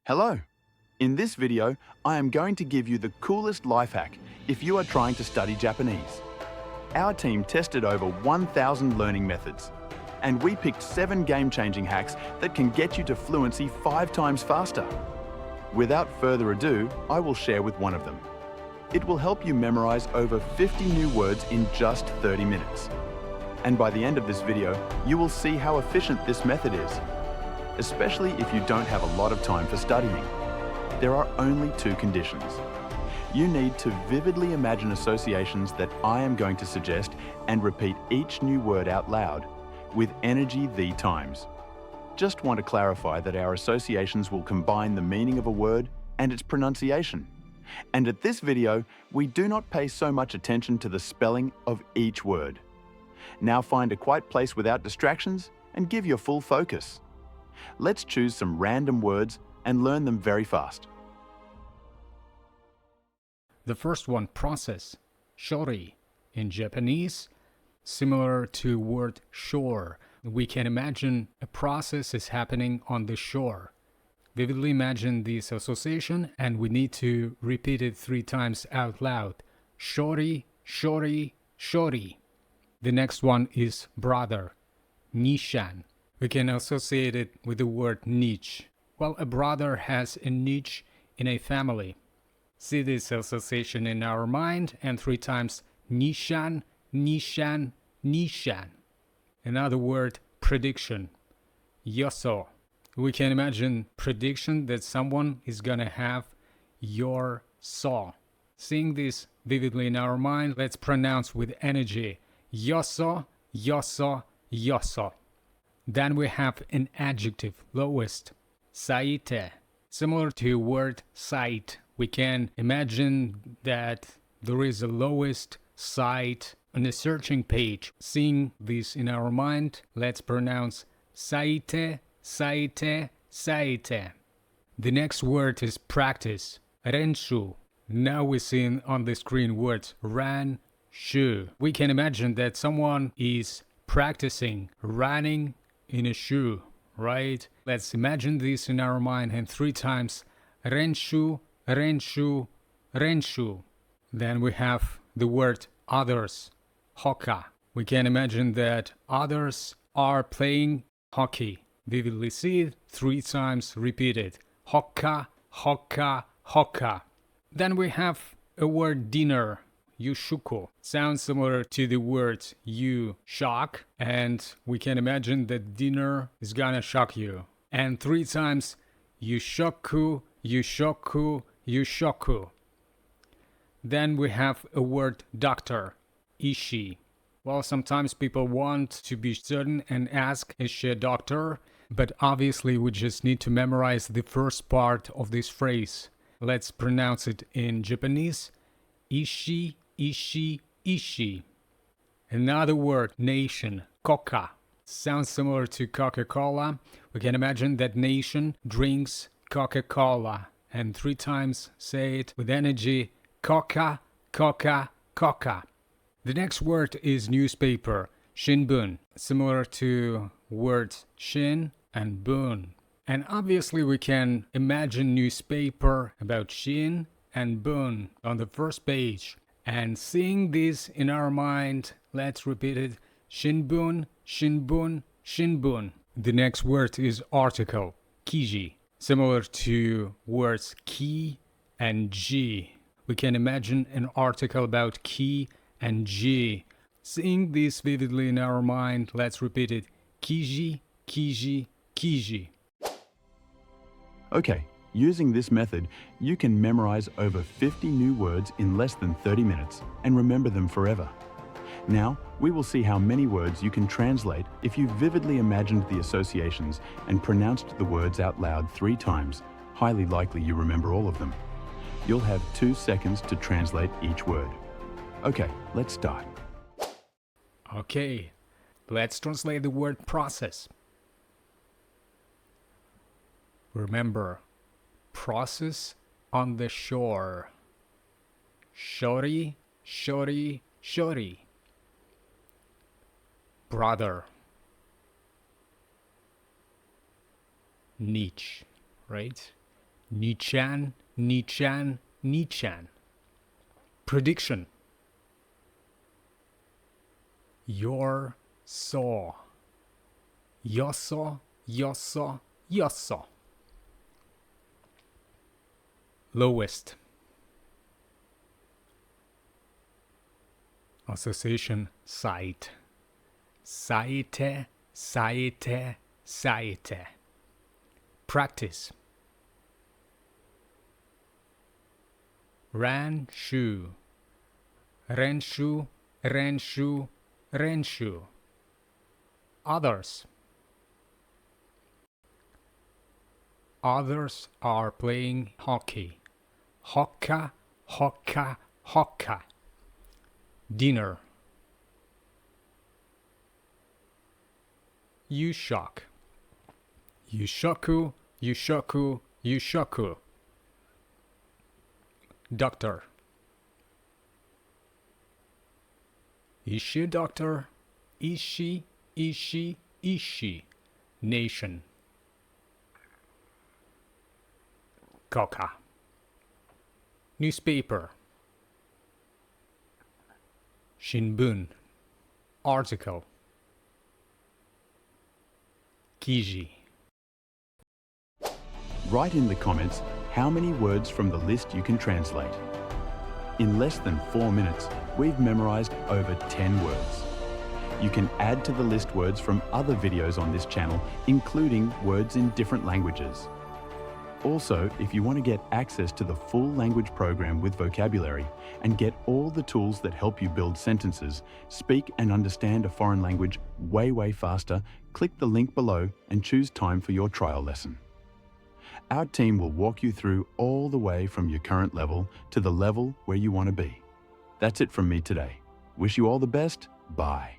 Hello! In this video, I am going to give you the coolest life hack if you are trying to study Japanese. Our team tested over 1,000 learning methods, and we picked 7 game-changing hacks that can get you to fluency 5 times faster. Without further ado, I will share with one of them. It will help you memorize over 50 new words in just 30 minutes. And by the end of this video, you will see how efficient this method is, especially if you don't have a lot of time for studying. There are only 2 conditions. You need to vividly imagine associations that I am going to suggest and repeat each new word out loud with energy the times. Just want to clarify that our associations will combine the meaning of a word and its pronunciation. And at this video, we do not pay so much attention to the spelling of each word. Now find a quiet place without distractions and give your full focus. Let's choose some random words and learn them very fast. The first one, process, shori. In Japanese, similar to word shore. We can imagine a process is happening on the shore. Vividly imagine this association and we need to repeat it 3 times out loud. Shori, shori, shori. The next one is brother, nishan. We can associate it with the word niche. Well, a brother has a niche in a family. See this association in our mind and 3 times nishan, nishan, nishan. Another word, prediction, yoso. We can imagine prediction that someone is gonna have your saw. Seeing this vividly in our mind, let's pronounce with energy. Yoso, yoso, yoso. Then we have an adjective, lowest, saite. Similar to word site, we can imagine that there is a lowest site on a searching page. Seeing this in our mind, let's pronounce saite, saite, saite. The next word is practice, renshu. Now we're seeing on the screen words ran, shu. We can imagine that someone is practicing running in a shoe, right? Let's imagine this in our mind and 3 times renshu, renshu, renshu. Then we have the word others, hoka. We can imagine that others are playing hockey. Vividly see it 3 times repeated. Hoka, hoka, hoka. Then we have a word dinner, yushuko. Sounds similar to the word you shock, and we can imagine that dinner is gonna shock you. And 3 times yushoku, yushoku, yushoku. Then we have a word doctor, ishi. Well, sometimes people want to be certain and ask, is she a doctor? But obviously we just need to memorize the first part of this phrase. Let's pronounce it in Japanese. Ishi, ishi, ishi. Another word, nation, koka. Sounds similar to Coca-Cola. We can imagine that nation drinks Coca-Cola. And 3 times say it with energy. Coca, coca, coca. The next word is newspaper, shinbun, similar to words shin and bun. And obviously we can imagine newspaper about shin and bun on the first page. And seeing this in our mind, let's repeat it. Shinbun, shinbun, shinbun. The next word is article, kiji, similar to words ki and ji. We can imagine an article about ki and ji. Seeing this vividly in our mind, let's repeat it. Kiji, kiji, kiji. Okay, using this method, you can memorize over 50 new words in less than 30 minutes and remember them forever. Now, we will see how many words you can translate if you vividly imagined the associations and pronounced the words out loud 3 times. Highly likely you remember all of them. You'll have 2 seconds to translate each word. Okay, let's start. Okay, let's translate the word process. Remember, process on the shore. Shori, shori, shori. Brother. Niche, right? Nichan, Nichan, Nichan. Prediction. Your saw. Yosso, yosso, yosso. Lowest. Association site. Saite, saite, saite. Practice. Renshu. Renshu, renshu, renshu. Others. Others are playing hockey. Hokka, hokka, hokka. Dinner. Yushak. Yushoku, yushoku, yushoku. Doctor. Is she a doctor? Is she, is she, is she? Nation. Coca. Newspaper. Shinbun. Article. Kiji. Write in the comments how many words from the list you can translate. In less than 4 minutes, we've memorized over 10 words. You can add to the list words from other videos on this channel, including words in different languages. Also, if you want to get access to the full language program with vocabulary and get all the tools that help you build sentences, speak and understand a foreign language way faster, click the link below and choose time for your trial lesson. Our team will walk you through all the way from your current level to the level where you want to be. That's it from me today. Wish you all the best. Bye.